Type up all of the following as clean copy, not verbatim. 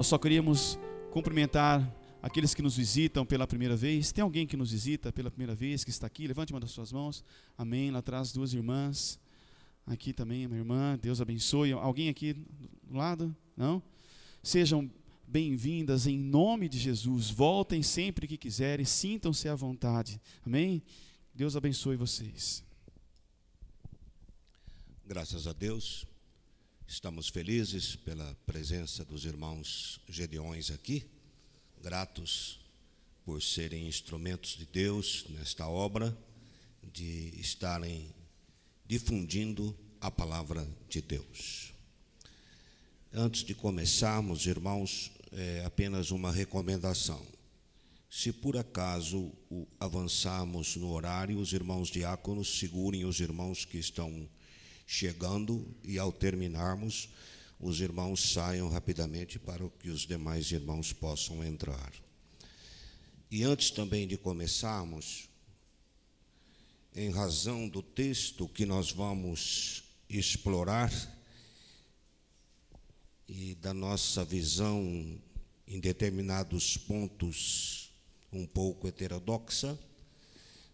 Nós só queríamos cumprimentar aqueles que nos visitam pela primeira vez. Tem alguém que nos visita pela primeira vez, que está aqui? Levante uma das suas mãos. Amém. Lá atrás, duas irmãs. Aqui também, minha irmã. Deus abençoe. Alguém aqui do lado? Não? Sejam bem-vindas em nome de Jesus. Voltem sempre que quiserem. Sintam-se à vontade. Amém? Deus abençoe vocês. Graças a Deus. Estamos felizes pela presença dos irmãos Gedeões aqui, gratos por serem instrumentos de Deus nesta obra, de estarem difundindo a palavra de Deus. Antes de começarmos, irmãos, apenas uma recomendação. Se por acaso avançarmos no horário, os irmãos diáconos segurem os irmãos que estão chegando, e ao terminarmos, os irmãos saiam rapidamente para que os demais irmãos possam entrar. E antes também de começarmos, em razão do texto que nós vamos explorar e da nossa visão em determinados pontos um pouco heterodoxa,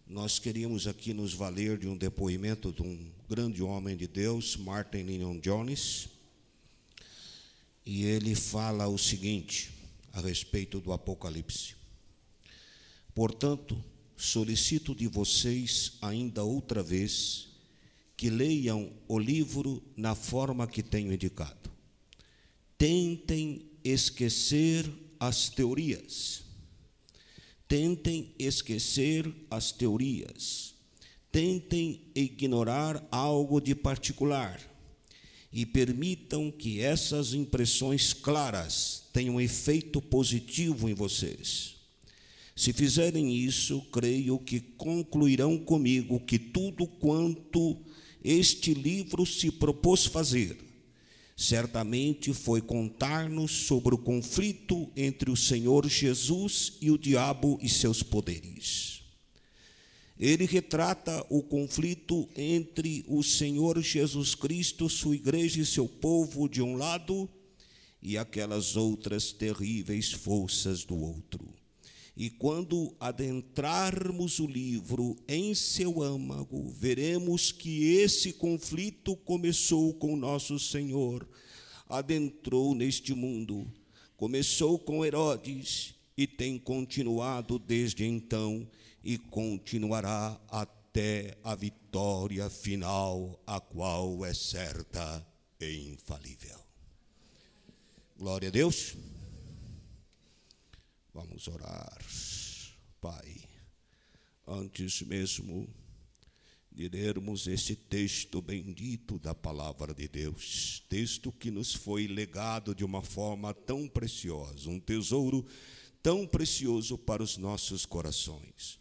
nós queríamos aqui nos valer de um depoimento de um grande homem de Deus, Martin Lloyd-Jones, e ele fala o seguinte a respeito do Apocalipse: portanto, solicito de vocês ainda outra vez que leiam o livro na forma que tenho indicado. Tentem esquecer as teorias. Tentem esquecer as teorias. Tentem ignorar algo de particular e permitam que essas impressões claras tenham efeito positivo em vocês. Se fizerem isso, creio que concluirão comigo que tudo quanto este livro se propôs fazer, certamente foi contar-nos sobre o conflito entre o Senhor Jesus e o diabo e seus poderes. Ele retrata o conflito entre o Senhor Jesus Cristo, sua igreja e seu povo de um lado, e aquelas outras terríveis forças do outro. E quando adentrarmos o livro em seu âmago, veremos que esse conflito começou com nosso Senhor, adentrou neste mundo, começou com Herodes e tem continuado desde então e continuará até a vitória final, a qual é certa e infalível. Glória a Deus. Vamos orar. Pai, antes mesmo de lermos esse texto bendito da palavra de Deus, texto que nos foi legado de uma forma tão preciosa, um tesouro tão precioso para os nossos corações,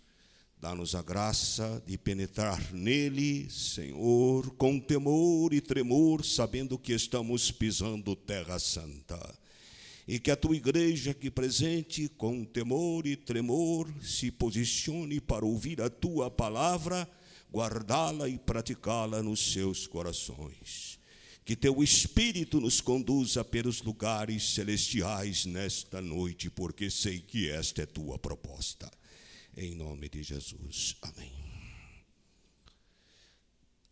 dá-nos a graça de penetrar nele, Senhor, com temor e tremor, sabendo que estamos pisando terra santa. E que a tua igreja aqui presente, com temor e tremor, se posicione para ouvir a tua palavra, guardá-la e praticá-la nos seus corações. Que teu Espírito nos conduza pelos lugares celestiais nesta noite, porque sei que esta é tua proposta. Em nome de Jesus. Amém.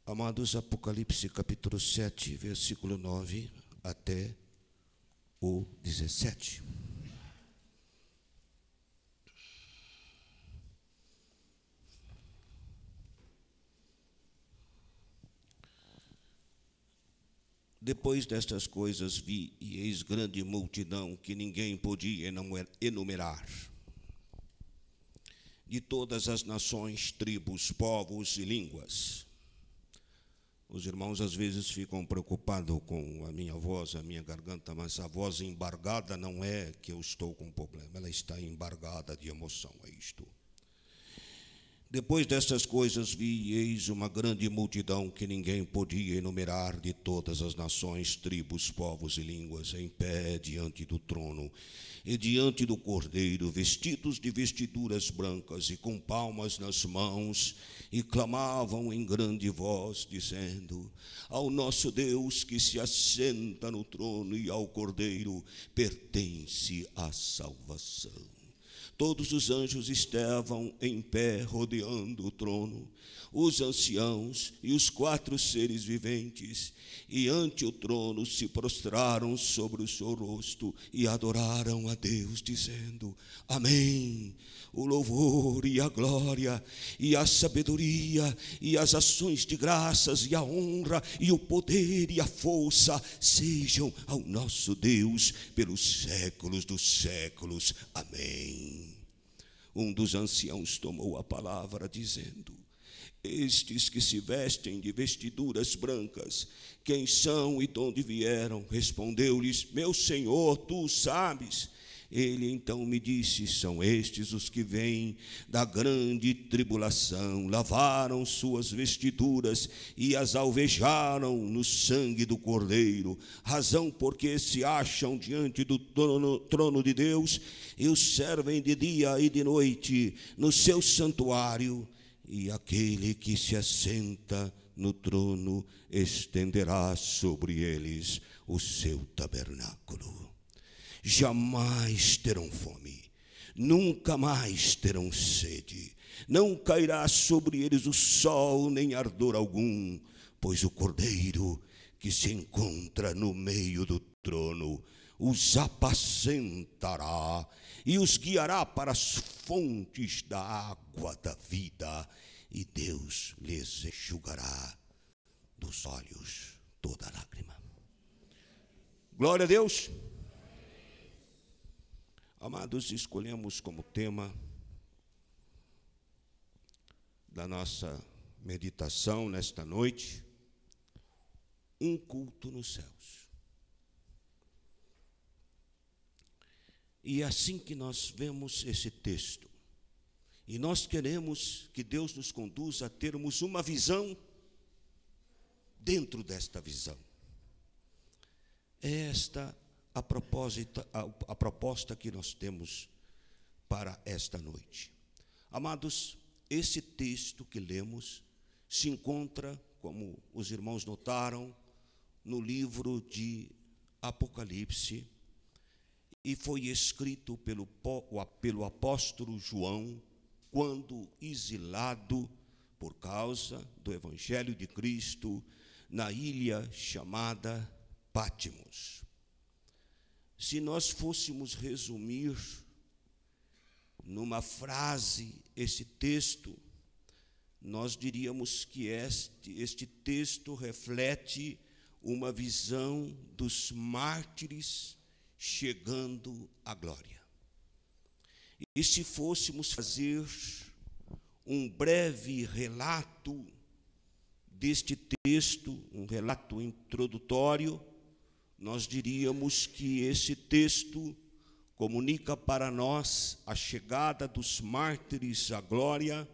Amados, Apocalipse capítulo 7, versículo 9 até o 17. Depois destas coisas vi, e eis grande multidão que ninguém podia enumerar, de todas as nações, tribos, povos e línguas. Os irmãos às vezes ficam preocupados com a minha voz, a minha garganta, mas a voz embargada não é que eu estou com problema, ela está embargada de emoção, é isto. Depois destas coisas vi, eis uma grande multidão que ninguém podia enumerar, de todas as nações, tribos, povos e línguas, em pé diante do trono e diante do Cordeiro, vestidos de vestiduras brancas e com palmas nas mãos, e clamavam em grande voz, dizendo: ao nosso Deus que se assenta no trono e ao Cordeiro pertence a salvação. Todos os anjos estavam em pé, rodeando o trono, os anciãos e os 4 seres viventes, e ante o trono se prostraram sobre o seu rosto e adoraram a Deus, dizendo: amém. O louvor e a glória e a sabedoria e as ações de graças e a honra e o poder e a força sejam ao nosso Deus pelos séculos dos séculos. Amém. Um dos anciãos tomou a palavra, dizendo: estes que se vestem de vestiduras brancas, quem são e de onde vieram? Respondeu-lhes: meu Senhor, tu sabes. Ele então me disse: são estes os que vêm da grande tribulação, lavaram suas vestiduras e as alvejaram no sangue do Cordeiro, razão porque se acham diante do trono de Deus e os servem de dia e de noite no seu santuário, e aquele que se assenta no trono estenderá sobre eles o seu tabernáculo. Jamais terão fome, nunca mais terão sede, não cairá sobre eles o sol, nem ardor algum, pois o Cordeiro que se encontra no meio do trono os apacentará e os guiará para as fontes da água da vida, e Deus lhes enxugará dos olhos toda lágrima. Glória a Deus. Amados, escolhemos como tema da nossa meditação nesta noite um culto nos céus. E é assim que nós vemos esse texto, e nós queremos que Deus nos conduza a termos uma visão dentro desta visão. É esta a proposta que nós temos para esta noite. Amados, esse texto que lemos se encontra, como os irmãos notaram, no livro de Apocalipse, e foi escrito pelo apóstolo João, quando exilado por causa do Evangelho de Cristo na ilha chamada Pátimos. Se nós fôssemos resumir numa frase esse texto, nós diríamos que este texto reflete uma visão dos mártires chegando à glória. E se fôssemos fazer um breve relato deste texto, um relato introdutório, nós diríamos que esse texto comunica para nós a chegada dos mártires à glória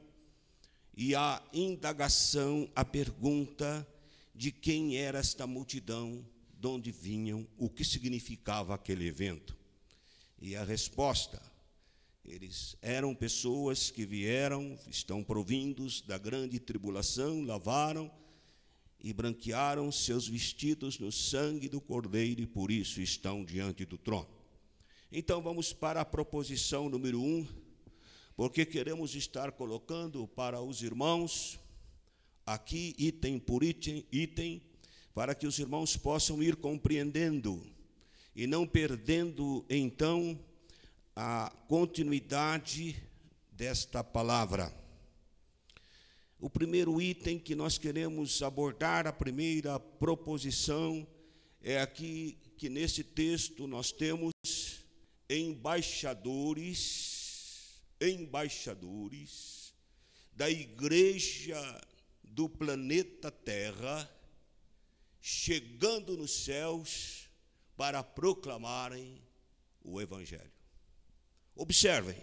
e a indagação, a pergunta de quem era esta multidão, de onde vinham, o que significava aquele evento. E a resposta: eles eram pessoas que vieram, estão provindos da grande tribulação, lavaram e branquearam seus vestidos no sangue do Cordeiro, e por isso estão diante do trono. Então vamos para a proposição número 1, porque queremos estar colocando para os irmãos, aqui item por item, para que os irmãos possam ir compreendendo e não perdendo então a continuidade desta palavra. O primeiro item que nós queremos abordar, a primeira proposição, é aqui que nesse texto nós temos embaixadores da igreja do planeta Terra, chegando nos céus para proclamarem o Evangelho. Observem,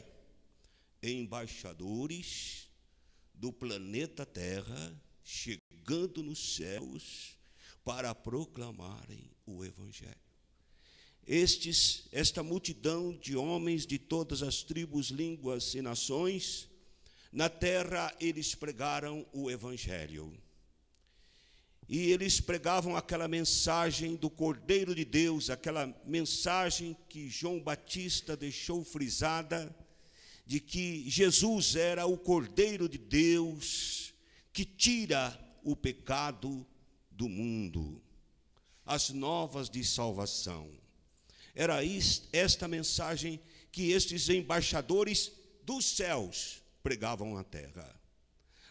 embaixadores do planeta Terra, chegando nos céus para proclamarem o Evangelho. Esta multidão de homens de todas as tribos, línguas e nações, na terra eles pregaram o Evangelho. E eles pregavam aquela mensagem do Cordeiro de Deus, aquela mensagem que João Batista deixou frisada, de que Jesus era o Cordeiro de Deus, que tira o pecado do mundo, as novas de salvação. Era esta mensagem que estes embaixadores dos céus pregavam na terra.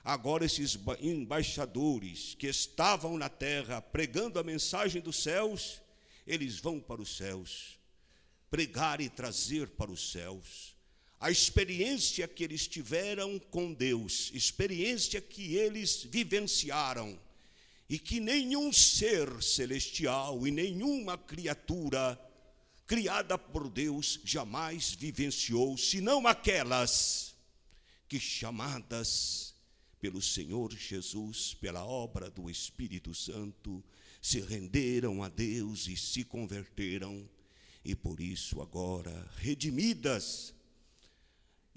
Agora esses embaixadores que estavam na terra pregando a mensagem dos céus, eles vão para os céus, pregar e trazer para os céus a experiência que eles tiveram com Deus, experiência que eles vivenciaram, e que nenhum ser celestial e nenhuma criatura criada por Deus jamais vivenciou, senão aquelas que, chamadas pelo Senhor Jesus, pela obra do Espírito Santo, se renderam a Deus e se converteram, e por isso agora redimidas.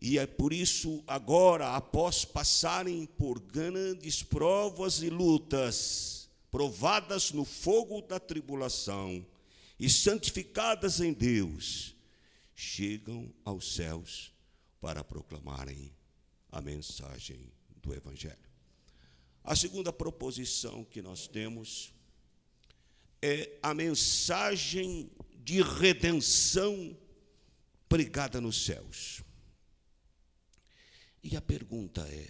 E é por isso agora, após passarem por grandes provas e lutas, provadas no fogo da tribulação e santificadas em Deus, chegam aos céus para proclamarem a mensagem do Evangelho. A segunda proposição que nós temos é a mensagem de redenção pregada nos céus. E a pergunta é,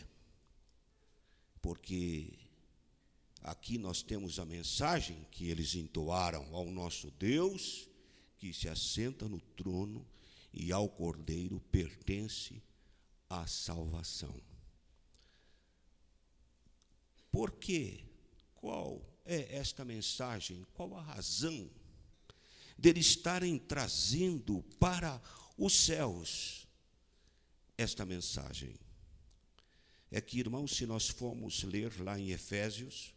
porque aqui nós temos a mensagem que eles entoaram ao nosso Deus, que se assenta no trono, e ao Cordeiro pertence a salvação. Por quê? Qual é esta mensagem? Qual a razão deles estarem trazendo para os céus esta mensagem? É que, irmãos, se nós formos ler lá em Efésios,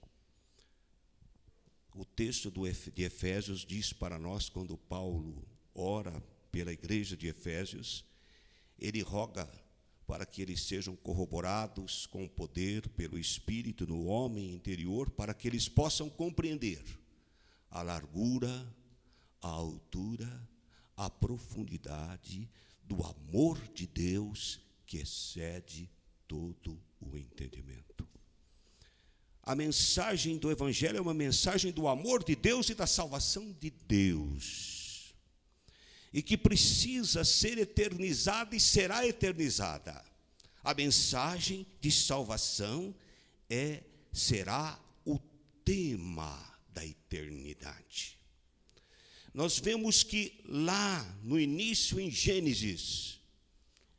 o texto de Efésios diz para nós, quando Paulo ora pela igreja de Efésios, ele roga para que eles sejam corroborados com poder pelo Espírito no homem interior, para que eles possam compreender a largura, a altura, a profundidade do amor de Deus que excede todo o entendimento. A mensagem do Evangelho é uma mensagem do amor de Deus e da salvação de Deus, e que precisa ser eternizada e será eternizada. A mensagem de salvação será o tema da eternidade. Nós vemos que lá no início, em Gênesis,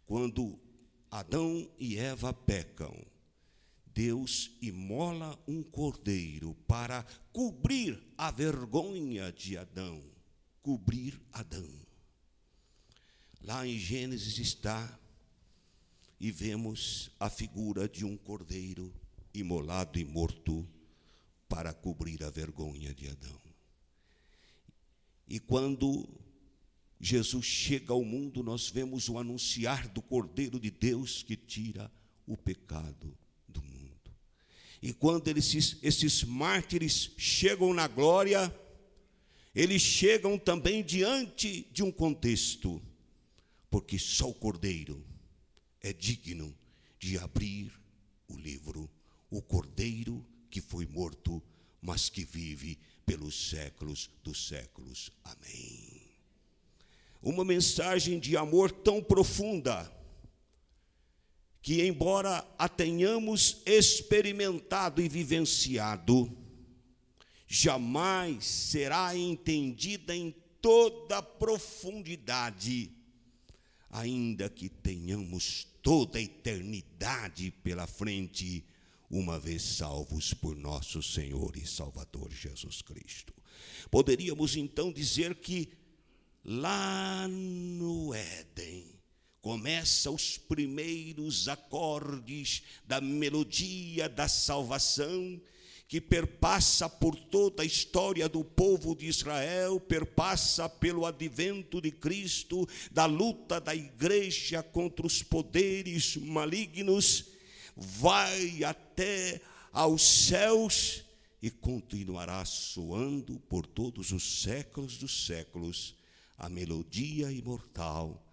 quando Adão e Eva pecam, Deus imola um cordeiro para cobrir a vergonha de Adão, cobrir Adão. Lá em Gênesis está, e vemos a figura de um cordeiro imolado e morto para cobrir a vergonha de Adão. E quando Jesus chega ao mundo, nós vemos o anunciar do Cordeiro de Deus que tira o pecado do mundo. E quando esses mártires chegam na glória, eles chegam também diante de um contexto, porque só o Cordeiro é digno de abrir o livro, o Cordeiro que foi morto, mas que vive pelos séculos dos séculos. Amém. Uma mensagem de amor tão profunda, que embora a tenhamos experimentado e vivenciado, jamais será entendida em toda a profundidade, ainda que tenhamos toda a eternidade pela frente, uma vez salvos por nosso Senhor e Salvador Jesus Cristo. Poderíamos então dizer que lá no Éden, começa os primeiros acordes da melodia da salvação, que perpassa por toda a história do povo de Israel, perpassa pelo advento de Cristo, da luta da igreja contra os poderes malignos, vai até aos céus e continuará soando por todos os séculos dos séculos a melodia imortal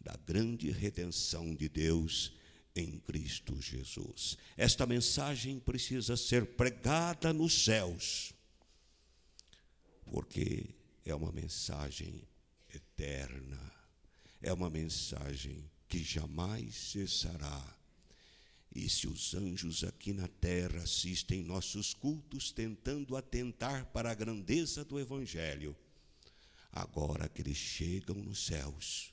da grande redenção de Deus em Cristo Jesus. Esta mensagem precisa ser pregada nos céus, porque é uma mensagem eterna, é uma mensagem que jamais cessará. E se os anjos aqui na terra assistem nossos cultos tentando atentar para a grandeza do Evangelho, agora que eles chegam nos céus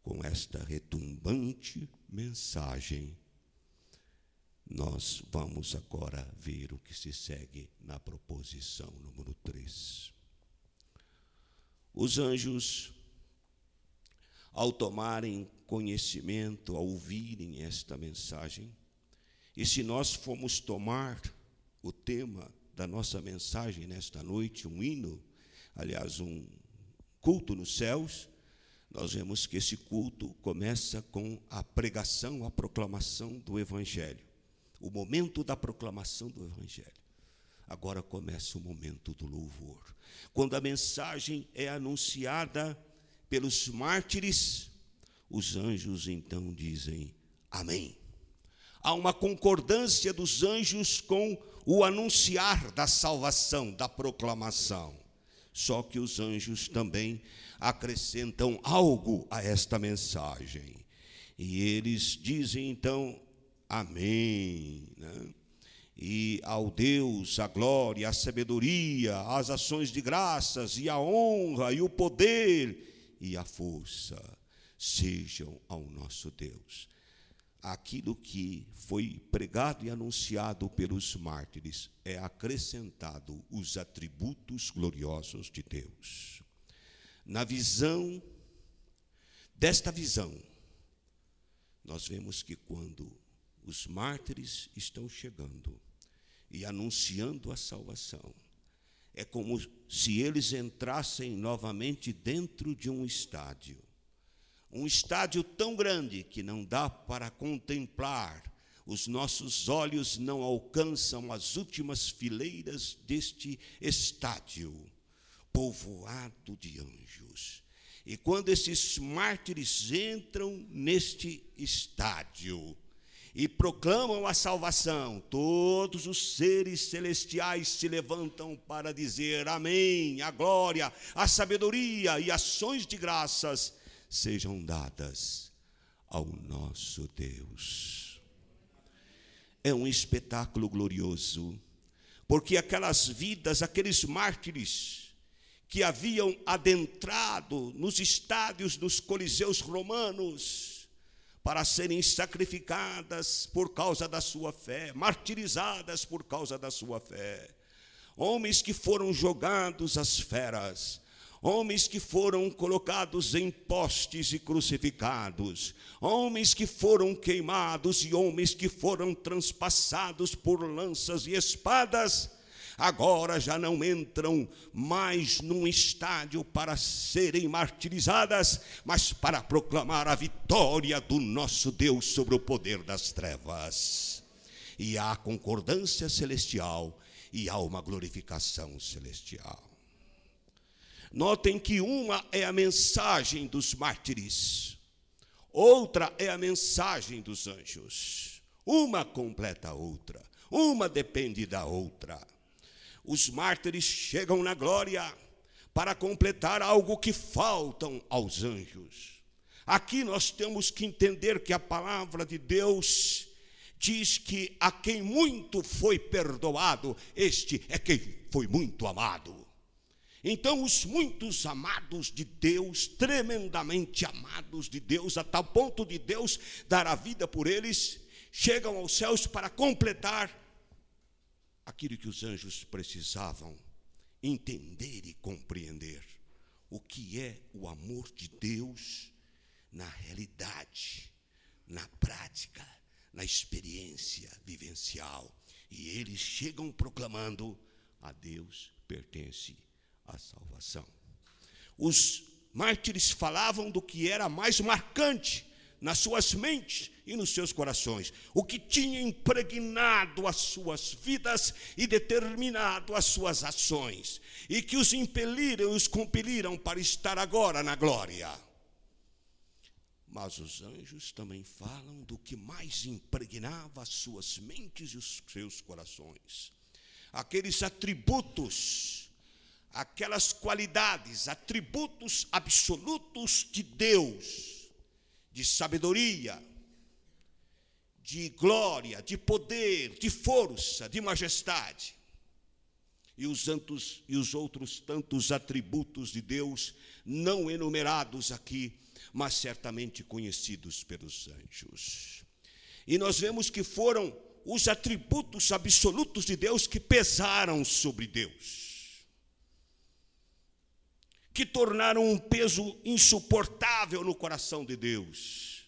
com esta retumbante mensagem, nós vamos agora ver o que se segue na proposição número 3. Os anjos, ao tomarem conhecimento, ao ouvirem esta mensagem, e se nós formos tomar o tema da nossa mensagem nesta noite, um hino, aliás, um culto nos céus, nós vemos que esse culto começa com a pregação, a proclamação do Evangelho. O momento da proclamação do Evangelho. Agora começa o momento do louvor. Quando a mensagem é anunciada pelos mártires, os anjos então dizem amém. Há uma concordância dos anjos com o anunciar da salvação, da proclamação. Só que os anjos também acrescentam algo a esta mensagem. E eles dizem então, amém, né? E ao Deus a glória, a sabedoria, as ações de graças, e a honra, e o poder, e a força, sejam ao nosso Deus. Aquilo que foi pregado e anunciado pelos mártires é acrescentado os atributos gloriosos de Deus. Na visão, desta visão, nós vemos que quando os mártires estão chegando e anunciando a salvação, é como se eles entrassem novamente dentro de um estádio tão grande que não dá para contemplar, os nossos olhos não alcançam as últimas fileiras deste estádio, povoado de anjos. E quando esses mártires entram neste estádio e proclamam a salvação, todos os seres celestiais se levantam para dizer amém, a glória, a sabedoria e ações de graças sejam dadas ao nosso Deus. É um espetáculo glorioso, porque aquelas vidas, aqueles mártires que haviam adentrado nos estádios dos coliseus romanos para serem sacrificadas por causa da sua fé, martirizadas por causa da sua fé, homens que foram jogados às feras, homens que foram colocados em postes e crucificados, homens que foram queimados e homens que foram transpassados por lanças e espadas, agora já não entram mais num estádio para serem martirizadas, mas para proclamar a vitória do nosso Deus sobre o poder das trevas. E há concordância celestial e há uma glorificação celestial. Notem que uma é a mensagem dos mártires, outra é a mensagem dos anjos. Uma completa a outra, uma depende da outra. Os mártires chegam na glória para completar algo que faltam aos anjos. Aqui nós temos que entender que a palavra de Deus diz que a quem muito foi perdoado, este é quem foi muito amado. Então os muitos amados de Deus, tremendamente amados de Deus, a tal ponto de Deus dar a vida por eles, chegam aos céus para completar aquilo que os anjos precisavam entender e compreender. O que é o amor de Deus na realidade, na prática, na experiência vivencial. E eles chegam proclamando: a Deus pertence a salvação. Os mártires falavam do que era mais marcante nas suas mentes e nos seus corações, o que tinha impregnado as suas vidas e determinado as suas ações, e que os impeliram e os compeliram para estar agora na glória. Mas os anjos também falam do que mais impregnava as suas mentes e os seus corações. Aqueles atributos, aquelas qualidades, atributos absolutos de Deus, de sabedoria, de glória, de poder, de força, de majestade. E os outros tantos atributos de Deus, não enumerados aqui, mas certamente conhecidos pelos anjos. E nós vemos que foram os atributos absolutos de Deus que pesaram sobre Deus, que tornaram um peso insuportável no coração de Deus,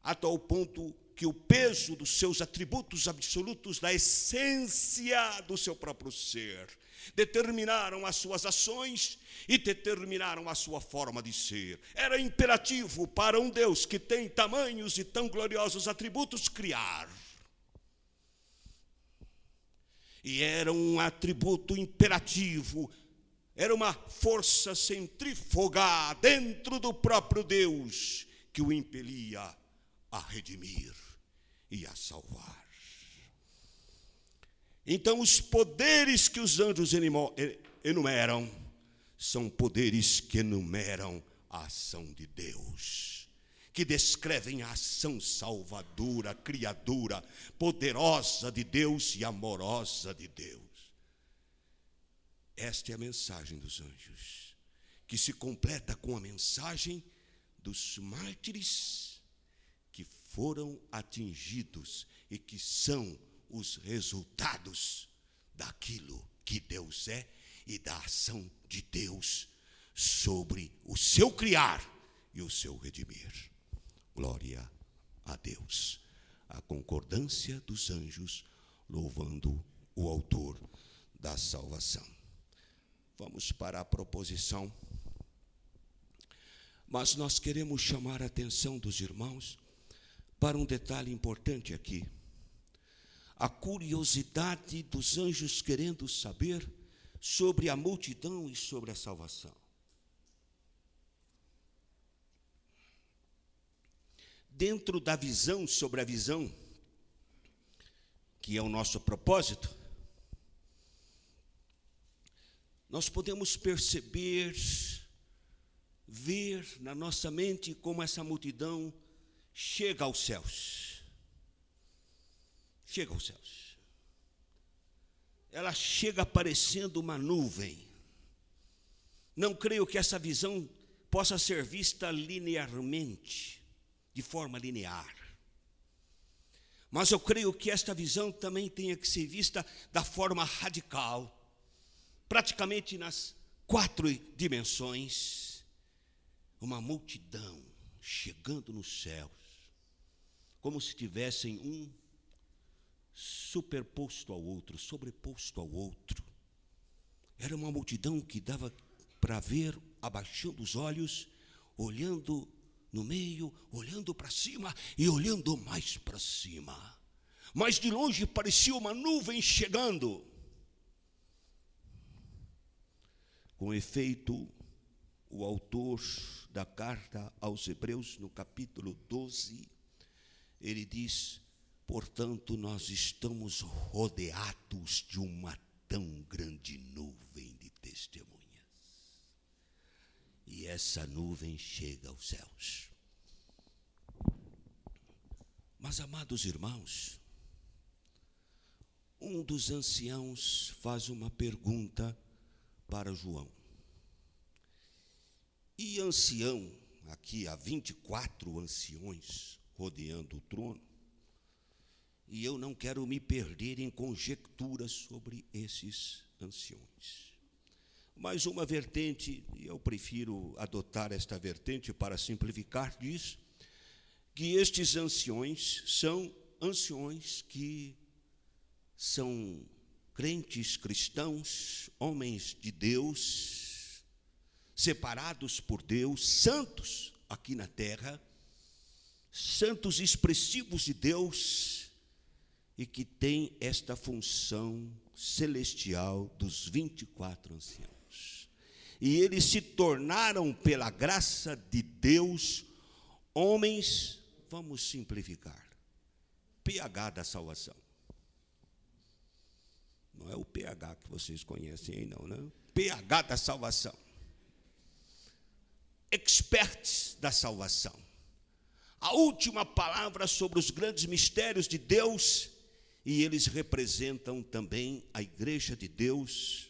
a tal ponto que o peso dos seus atributos absolutos, da essência do seu próprio ser, determinaram as suas ações e determinaram a sua forma de ser. Era imperativo para um Deus que tem tamanhos e tão gloriosos atributos criar. E era um atributo imperativo, era uma força centrífuga dentro do próprio Deus que o impelia a redimir e a salvar. Então, os poderes que os anjos enumeram são poderes que enumeram a ação de Deus, que descrevem a ação salvadora, criadora, poderosa de Deus e amorosa de Deus. Esta é a mensagem dos anjos, que se completa com a mensagem dos mártires que foram atingidos e que são os resultados daquilo que Deus é e da ação de Deus sobre o seu criar e o seu redimir. Glória a Deus. A concordância dos anjos louvando o autor da salvação. Vamos para a proposição. Mas nós queremos chamar a atenção dos irmãos para um detalhe importante aqui. A curiosidade dos anjos querendo saber sobre a multidão e sobre a salvação. Dentro da visão sobre a visão, que é o nosso propósito, nós podemos perceber, ver na nossa mente como essa multidão chega aos céus. Chega aos céus. Ela chega parecendo uma nuvem. Não creio que essa visão possa ser vista linearmente, de forma linear. Mas eu creio que esta visão também tenha que ser vista da forma radical, praticamente nas 4 dimensões. Uma multidão chegando nos céus, como se tivessem um superposto ao outro, sobreposto ao outro. Era uma multidão que dava para ver, abaixando os olhos, olhando no meio, olhando para cima e olhando mais para cima. Mas de longe parecia uma nuvem chegando. Com efeito, o autor da carta aos Hebreus, no capítulo 12, ele diz: portanto, nós estamos rodeados de uma tão grande nuvem de testemunhas. E essa nuvem chega aos céus. Mas, amados irmãos, um dos anciãos faz uma pergunta para João. E ancião, aqui há 24 anciões rodeando o trono, e eu não quero me perder em conjecturas sobre esses anciões. Mas uma vertente, e eu prefiro adotar esta vertente para simplificar, diz que estes anciões são anciões que são crentes cristãos, homens de Deus, separados por Deus, santos aqui na terra, santos expressivos de Deus, e que têm esta função celestial dos 24 anciãos. E eles se tornaram, pela graça de Deus, homens, vamos simplificar, PH da salvação. Não é o PH que vocês conhecem aí, não, né? PH da salvação. Experts da salvação. A última palavra sobre os grandes mistérios de Deus, e eles representam também a igreja de Deus,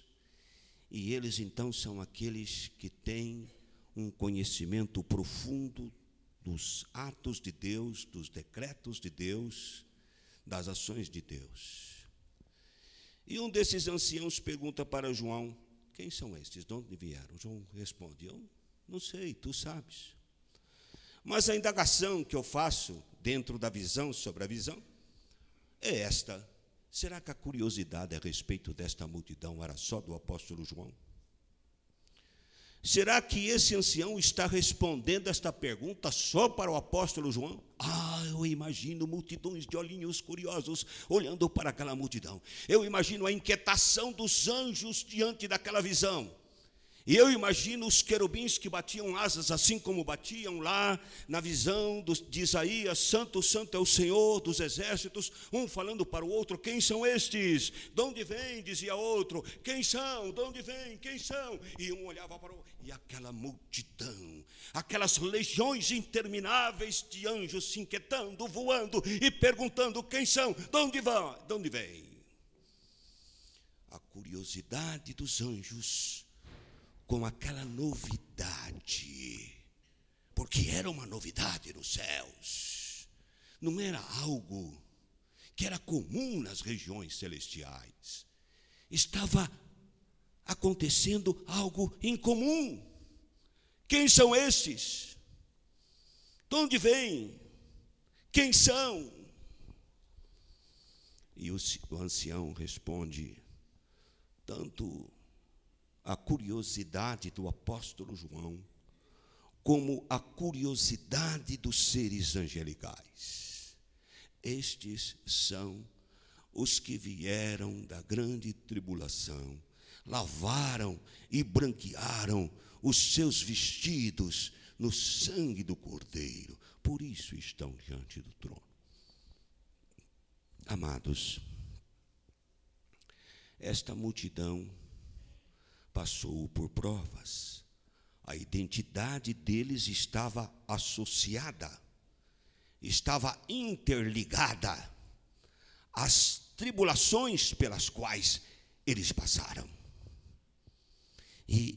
e eles então são aqueles que têm um conhecimento profundo dos atos de Deus, dos decretos de Deus, das ações de Deus. E um desses anciãos pergunta para João: quem são estes? De onde vieram? João responde: eu não sei, tu sabes. Mas a indagação que eu faço dentro da visão, sobre a visão, é esta: será que a curiosidade a respeito desta multidão era só do apóstolo João? Será que esse ancião está respondendo esta pergunta só para o apóstolo João? Eu imagino multidões de olhinhos curiosos olhando para aquela multidão. Eu imagino a inquietação dos anjos diante daquela visão. E eu imagino os querubins que batiam asas, assim como batiam lá na visão de Isaías: santo, santo é o Senhor dos exércitos, um falando para o outro: quem são estes? De onde vêm? Dizia outro: quem são? De onde vêm? Quem são? E um olhava para o outro, e aquela multidão, aquelas legiões intermináveis de anjos se inquietando, voando e perguntando: quem são? De onde vão? De onde vêm? A curiosidade dos anjos com aquela novidade, porque era uma novidade nos céus, não era algo que era comum nas regiões celestiais, estava acontecendo algo incomum. Quem são estes? De onde vêm? Quem são? E o ancião responde: tanto a curiosidade do apóstolo João, como a curiosidade dos seres angelicais. Estes são os que vieram da grande tribulação, lavaram e branquearam os seus vestidos no sangue do Cordeiro, por isso estão diante do trono. Amados, esta multidão passou por provas, a identidade deles estava associada, estava interligada às tribulações pelas quais eles passaram. E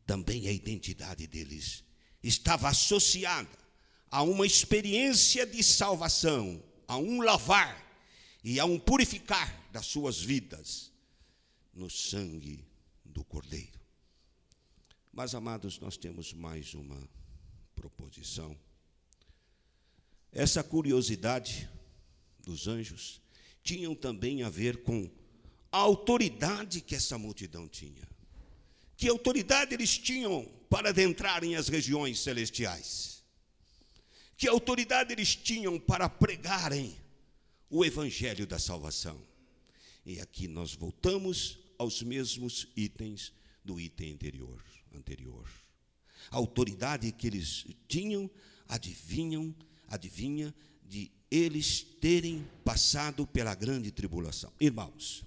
também a identidade deles estava associada a uma experiência de salvação, a um lavar e a um purificar das suas vidas no sangue do Cordeiro. Mas, amados, nós temos mais uma proposição. Essa curiosidade dos anjos tinham também a ver com a autoridade que essa multidão tinha. Que autoridade eles tinham para adentrarem as regiões celestiais? Que autoridade eles tinham para pregarem o evangelho da salvação? E aqui nós voltamos aos mesmos itens do item anterior. A autoridade que eles tinham, adivinha de eles terem passado pela grande tribulação. Irmãos,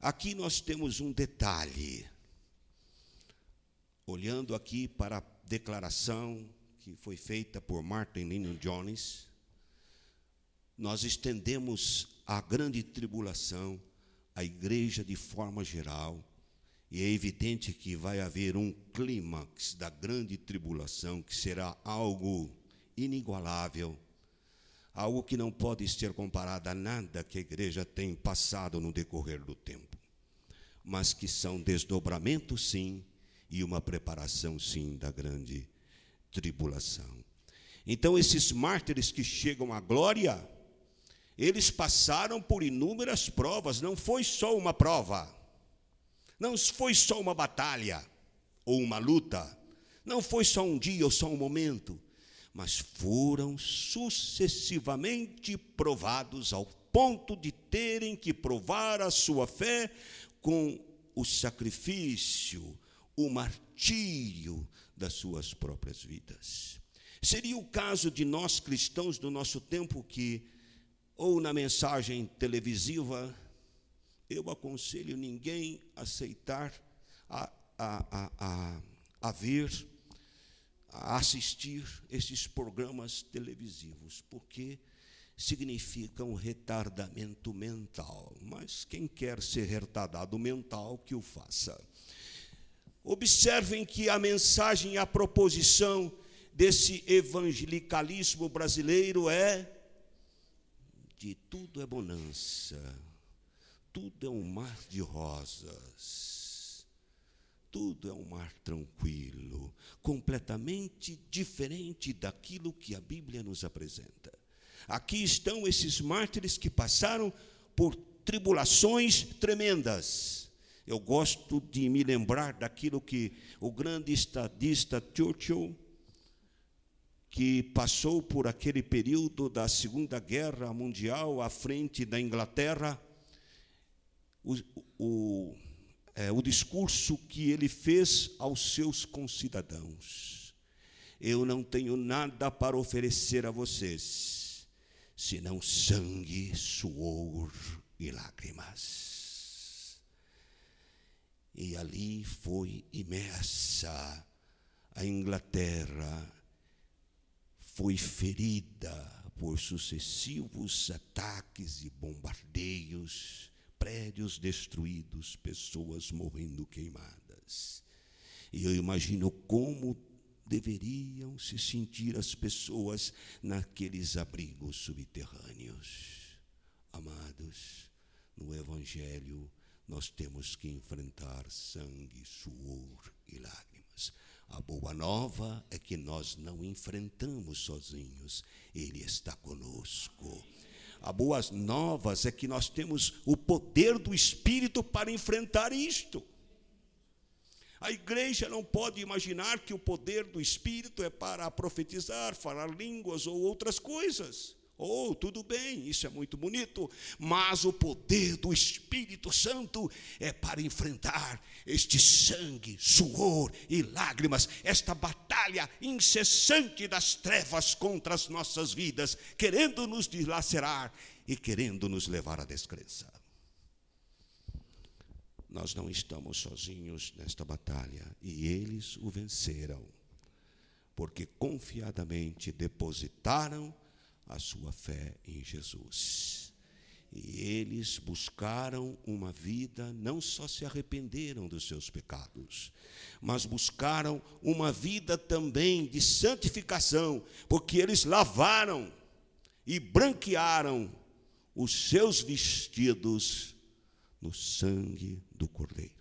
aqui nós temos um detalhe. Olhando aqui para a declaração que foi feita por Martin Lloyd-Jones, nós estendemos a grande tribulação à igreja de forma geral, e é evidente que vai haver um clímax da grande tribulação que será algo inigualável, algo que não pode ser comparado a nada que a igreja tem passado no decorrer do tempo. mas que são desdobramento, sim, e uma preparação, sim, da grande tribulação. Então, esses mártires que chegam à glória, eles passaram por inúmeras provas. Não foi só uma prova, não foi só uma batalha ou uma luta, não foi só um dia ou só um momento, mas foram sucessivamente provados ao ponto de terem que provar a sua fé com o sacrifício, o martírio das suas próprias vidas. Seria o caso de nós cristãos do nosso tempo que, ou na mensagem televisiva, eu aconselho ninguém a aceitar, a ver, a assistir esses programas televisivos, porque significam retardamento mental. Mas quem quer ser retardado mental, que o faça. Observem que a mensagem e a proposição desse evangelicalismo brasileiro é: de tudo é bonança, tudo é um mar de rosas, tudo é um mar tranquilo, completamente diferente daquilo que a Bíblia nos apresenta. Aqui estão esses mártires que passaram por tribulações tremendas. Eu gosto de me lembrar daquilo que o grande estadista Churchill, que passou por aquele período da Segunda Guerra Mundial à frente da Inglaterra, o discurso que ele fez aos seus concidadãos: eu não tenho nada para oferecer a vocês, senão sangue, suor e lágrimas. E ali foi imersa a Inglaterra, foi ferida por sucessivos ataques e bombardeios, prédios destruídos, pessoas morrendo queimadas. E eu imagino como deveriam se sentir as pessoas naqueles abrigos subterrâneos. Amados, no Evangelho nós temos que enfrentar sangue, suor e lágrimas. A boa nova é que nós não enfrentamos sozinhos, Ele está conosco. A boas novas é que nós temos o poder do Espírito para enfrentar isto. A igreja não pode imaginar que o poder do Espírito é para profetizar, falar línguas ou outras coisas. Tudo bem, isso é muito bonito, mas o poder do Espírito Santo é para enfrentar este sangue, suor e lágrimas, esta batalha incessante das trevas contra as nossas vidas, querendo nos dilacerar e querendo nos levar à descrença. Nós não estamos sozinhos nesta batalha, e eles o venceram, porque confiadamente depositaram a sua fé em Jesus. E eles buscaram uma vida, não só se arrependeram dos seus pecados, mas buscaram uma vida também de santificação, porque eles lavaram e branquearam os seus vestidos no sangue do Cordeiro.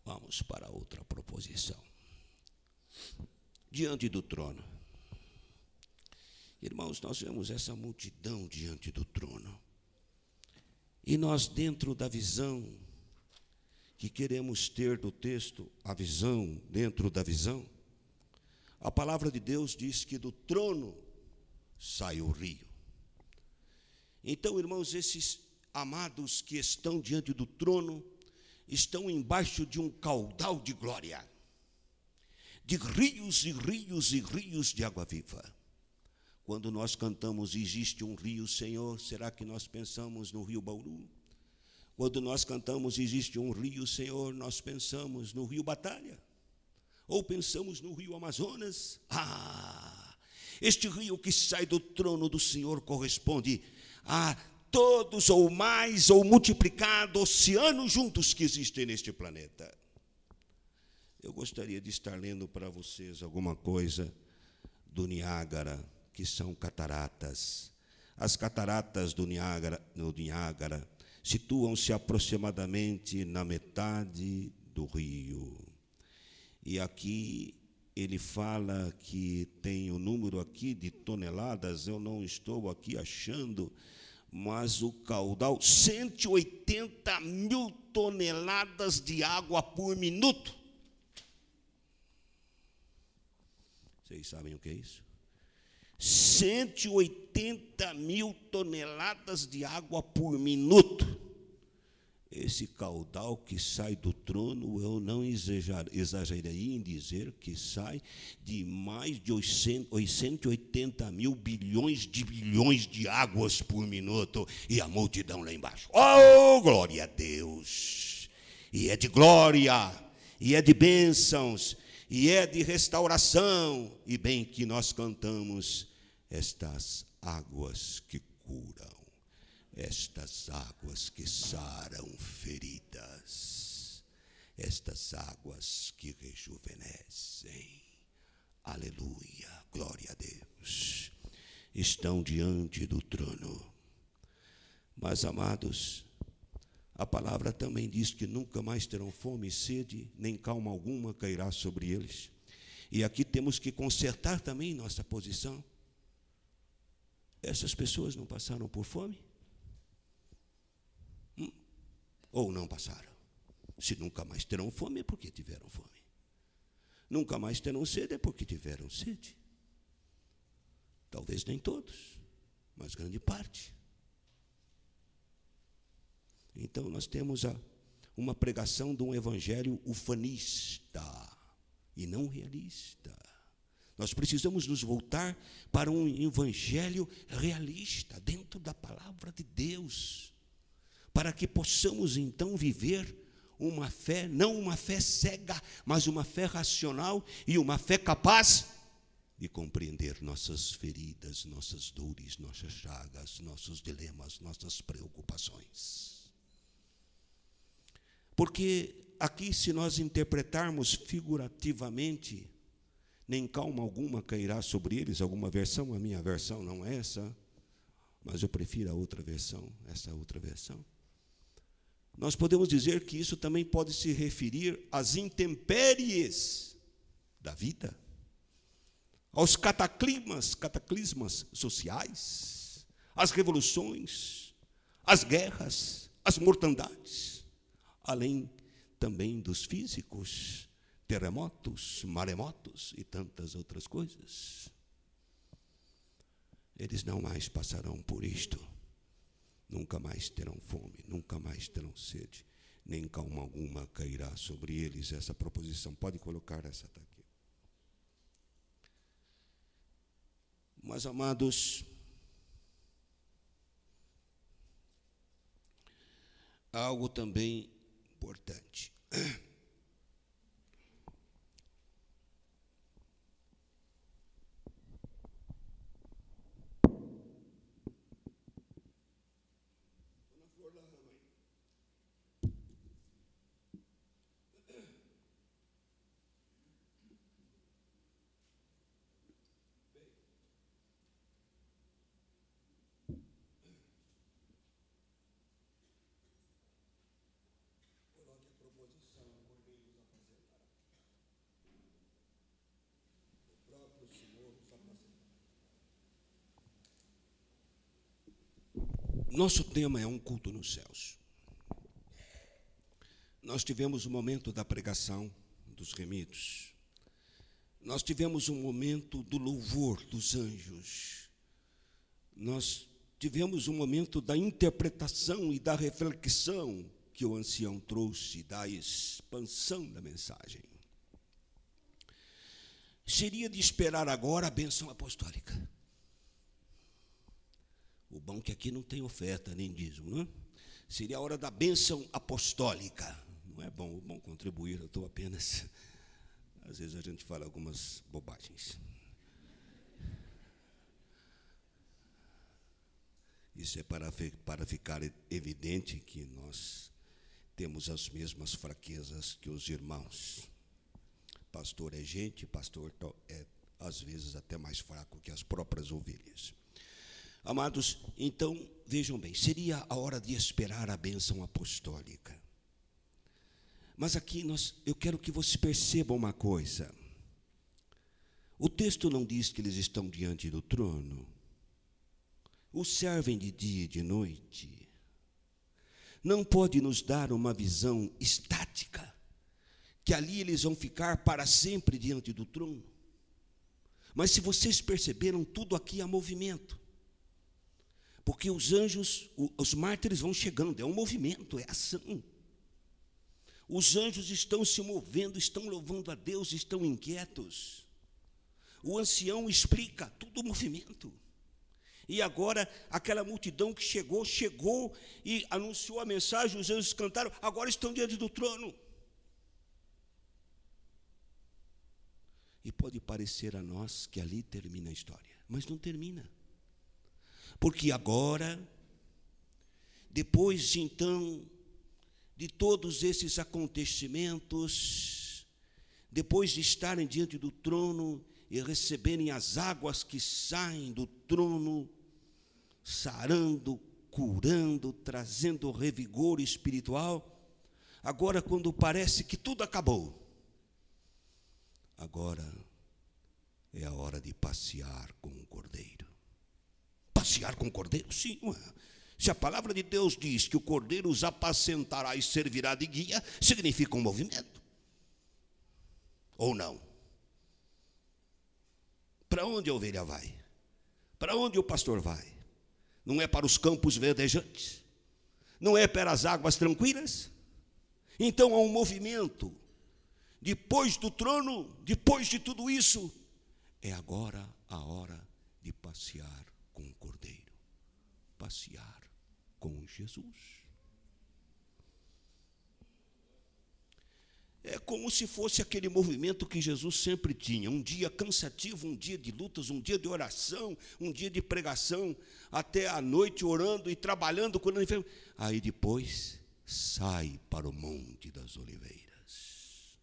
Vamos para outra proposição. Diante do trono. Irmãos, nós vemos essa multidão diante do trono. E nós, dentro da visão que queremos ter do texto, a visão dentro da visão, a palavra de Deus diz que do trono sai o rio. Então, irmãos, esses amados que estão diante do trono estão embaixo de um caudal de glória, de rios e rios e rios de água viva. Quando nós cantamos existe um rio, Senhor, será que nós pensamos no rio Bauru? Quando nós cantamos existe um rio, Senhor, nós pensamos no rio Batalha? Ou pensamos no rio Amazonas? Este rio que sai do trono do Senhor corresponde a todos ou mais ou multiplicado oceanos juntos que existem neste planeta. Eu gostaria de estar lendo para vocês alguma coisa do Niágara, que são cataratas. As cataratas do Niágara situam-se aproximadamente na metade do rio. E aqui ele fala que tem o número aqui de toneladas, eu não estou aqui achando, mas o caudal, 180 mil toneladas de água por minuto. Vocês sabem o que é isso? 180 mil toneladas de água por minuto. Esse caudal que sai do trono, eu não exageraria em dizer que sai de mais de 880 mil bilhões de águas por minuto, e a multidão lá embaixo. Oh, glória a Deus! E é de glória, e é de bênçãos, e é de restauração, e bem que nós cantamos estas águas que curam, estas águas que saram feridas, estas águas que rejuvenescem. Aleluia, glória a Deus. Estão diante do trono. Mas, amados, a palavra também diz que nunca mais terão fome e sede, nem calma alguma cairá sobre eles. E aqui temos que consertar também nossa posição. Essas pessoas não passaram por fome? Ou não passaram? Se nunca mais terão fome, é porque tiveram fome. Nunca mais terão sede, é porque tiveram sede. Talvez nem todos, mas grande parte. Então, nós temos uma pregação de um evangelho ufanista e não realista. Nós precisamos nos voltar para um evangelho realista, dentro da palavra de Deus, para que possamos então viver uma fé, não uma fé cega, mas uma fé racional e uma fé capaz de compreender nossas feridas, nossas dores, nossas chagas, nossos dilemas, nossas preocupações. Porque aqui, se nós interpretarmos figurativamente, nem calma alguma cairá sobre eles, alguma versão, a minha versão não é essa, mas eu prefiro a outra versão, essa outra versão. Nós podemos dizer que isso também pode se referir às intempéries da vida, aos cataclismas sociais, às revoluções, às guerras, às mortandades, além também dos físicos, terremotos, maremotos e tantas outras coisas. Eles não mais passarão por isto. Nunca mais terão fome, nunca mais terão sede, nem calma alguma cairá sobre eles. Essa proposição, pode colocar essa aqui. Mas, amados, há algo também importante. Nosso tema é um culto nos céus. Nós tivemos o momento da pregação dos remidos. Nós tivemos um momento do louvor dos anjos. Nós tivemos um momento da interpretação e da reflexão que o ancião trouxe, da expansão da mensagem. Seria de esperar agora a bênção apostólica. O bom é que aqui não tem oferta nem dízimo, não é? Seria a hora da bênção apostólica. Não é bom, contribuir, eu estou apenas... Às vezes a gente fala algumas bobagens. Isso é para ficar evidente que nós temos as mesmas fraquezas que os irmãos. Pastor é gente, pastor é às vezes até mais fraco que as próprias ovelhas. Amados, então, vejam bem, seria a hora de esperar a bênção apostólica. Mas aqui eu quero que vocês percebam uma coisa. O texto não diz que eles estão diante do trono. Os servem de dia e de noite. Não pode nos dar uma visão estática, que ali eles vão ficar para sempre diante do trono. Mas se vocês perceberam, tudo aqui há movimento. Porque os anjos, os mártires vão chegando, é um movimento, é ação. Os anjos estão se movendo, estão louvando a Deus, estão inquietos. O ancião explica, tudo movimento. E agora, aquela multidão que chegou e anunciou a mensagem, os anjos cantaram, agora estão diante do trono. E pode parecer a nós que ali termina a história, mas não termina. Porque agora, depois então de todos esses acontecimentos, depois de estarem diante do trono e receberem as águas que saem do trono, sarando, curando, trazendo revigor espiritual, agora quando parece que tudo acabou, agora é a hora de passear com o Cordeiro. Passear com o Cordeiro? Sim, se a palavra de Deus diz que o Cordeiro os apacentará e servirá de guia, significa um movimento. Ou não? Para onde a ovelha vai? Para onde o pastor vai? Não é para os campos verdejantes? Não é para as águas tranquilas? Então há um movimento. Depois do trono, depois de tudo isso, é agora a hora de passear com o Cordeiro. Passear com Jesus. É como se fosse aquele movimento que Jesus sempre tinha, um dia cansativo, um dia de lutas, um dia de oração, um dia de pregação, até a noite orando e trabalhando, curando enfermos. Aí depois sai para o Monte das Oliveiras.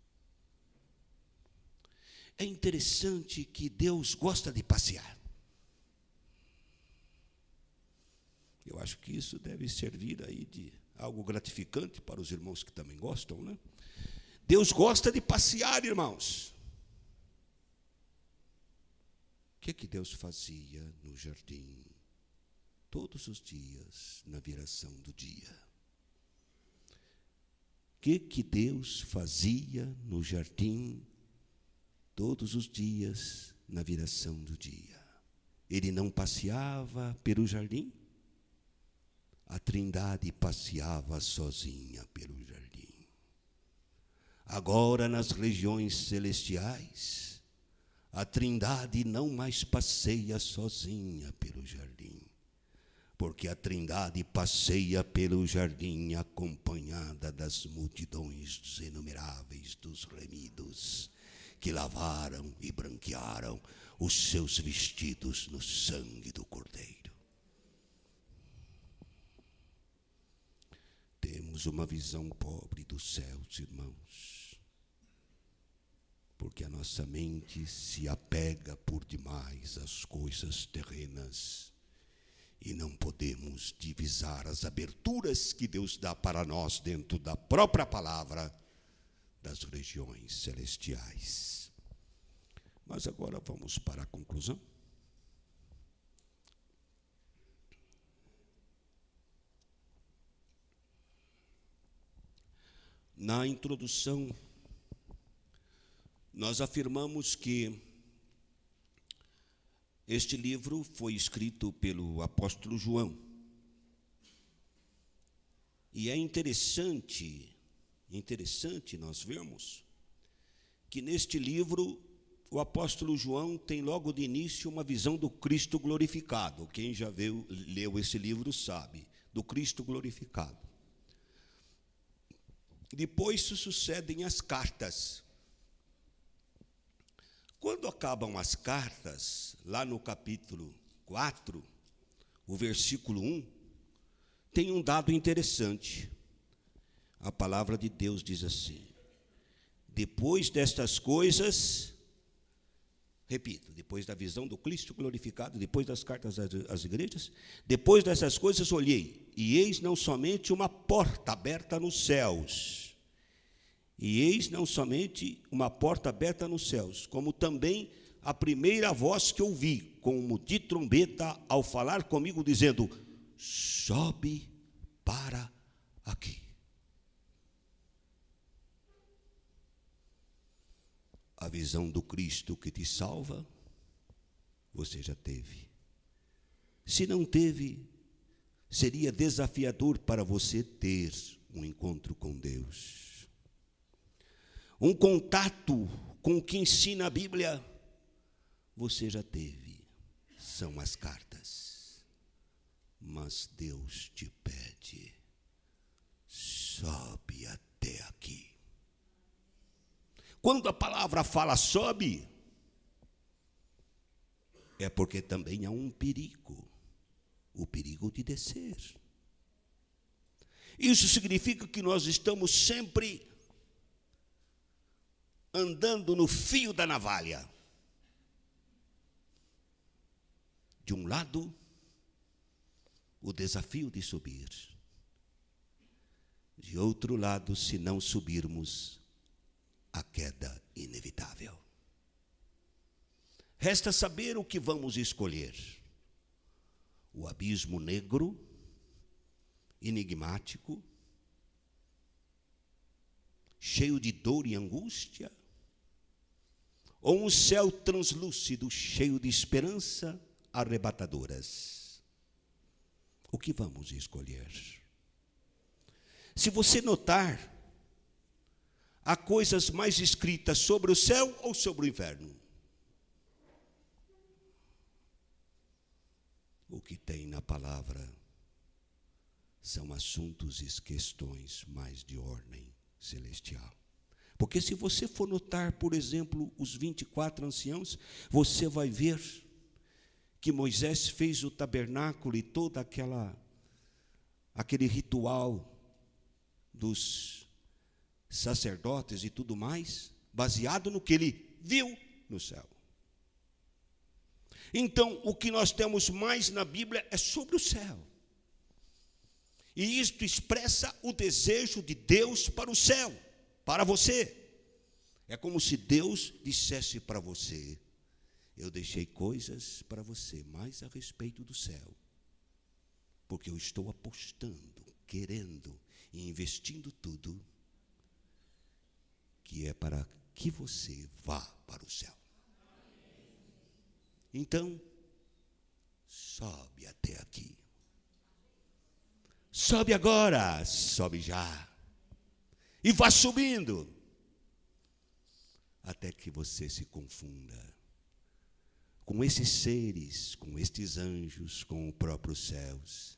É interessante que Deus gosta de passear. Eu acho que isso deve servir aí de algo gratificante para os irmãos que também gostam, né? Deus gosta de passear, irmãos. O que Deus fazia no jardim todos os dias na viração do dia? O que Deus fazia no jardim todos os dias na viração do dia? Ele não passeava pelo jardim? A Trindade passeava sozinha pelo jardim. Agora, nas regiões celestiais, a Trindade não mais passeia sozinha pelo jardim, porque a Trindade passeia pelo jardim acompanhada das multidões dos inumeráveis dos remidos, que lavaram e branquearam os seus vestidos no sangue do Cordeiro. Temos uma visão pobre dos céus, irmãos, porque a nossa mente se apega por demais às coisas terrenas e não podemos divisar as aberturas que Deus dá para nós dentro da própria palavra das regiões celestiais. Mas agora vamos para a conclusão. Na introdução, nós afirmamos que este livro foi escrito pelo apóstolo João. E é interessante nós vermos que neste livro o apóstolo João tem logo de início uma visão do Cristo glorificado. Quem já leu esse livro sabe, do Cristo glorificado. Depois se sucedem as cartas. Quando acabam as cartas, lá no capítulo 4, o versículo 1, tem um dado interessante. A palavra de Deus diz assim: depois destas coisas, repito, depois da visão do Cristo glorificado, depois das cartas às igrejas, depois dessas coisas olhei, e eis não somente uma porta aberta nos céus, como também a primeira voz que ouvi, como de trombeta, ao falar comigo, dizendo: sobe para aqui. A visão do Cristo que te salva, você já teve. Se não teve, seria desafiador para você ter um encontro com Deus. Um contato com o que ensina a Bíblia, você já teve. São as cartas. Mas Deus te pede: sobe até aqui. Quando a palavra fala sobe, é porque também há um perigo, o perigo de descer. Isso significa que nós estamos sempre andando no fio da navalha. De um lado, o desafio de subir. De outro lado, se não subirmos, a queda inevitável. Resta saber o que vamos escolher: o abismo negro, enigmático, cheio de dor e angústia, ou um céu translúcido, cheio de esperança arrebatadoras? O que vamos escolher? Se você notar, há coisas mais escritas sobre o céu ou sobre o inferno? O que tem na palavra são assuntos e questões mais de ordem celestial. Porque se você for notar, por exemplo, os 24 anciãos, você vai ver que Moisés fez o tabernáculo e todo aquele ritual dos sacerdotes e tudo mais, baseado no que ele viu no céu. Então, o que nós temos mais na Bíblia é sobre o céu. E isto expressa o desejo de Deus para o céu, para você. É como se Deus dissesse para você: eu deixei coisas para você mais a respeito do céu, porque eu estou apostando, querendo e investindo tudo, que é para que você vá para o céu. Então, sobe até aqui. Sobe agora, sobe já. E vá subindo, até que você se confunda com esses seres, com estes anjos, com o próprio céus,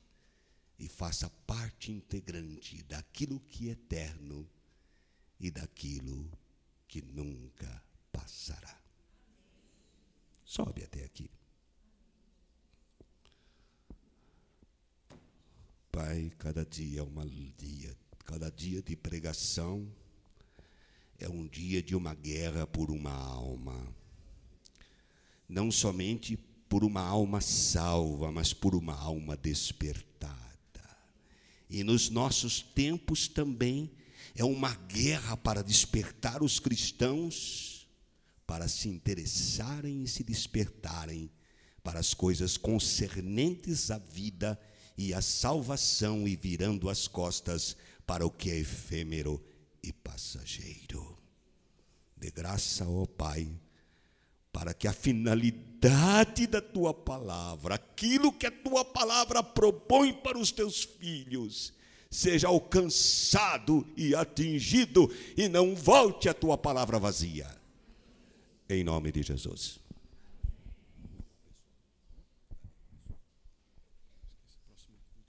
e faça parte integrante daquilo que é eterno e daquilo que nunca passará. Sobe até aqui. Pai, cada dia cada dia de pregação é um dia de uma guerra por uma alma. Não somente por uma alma salva, mas por uma alma despertada. E nos nossos tempos também é uma guerra para despertar os cristãos, para se interessarem e se despertarem para as coisas concernentes à vida e à salvação, e virando as costas para o que é efêmero e passageiro. Dê graça, ó Pai, para que a finalidade da Tua palavra, aquilo que a Tua palavra propõe para os Teus filhos, seja alcançado e atingido, e não volte a Tua palavra vazia. Em nome de Jesus.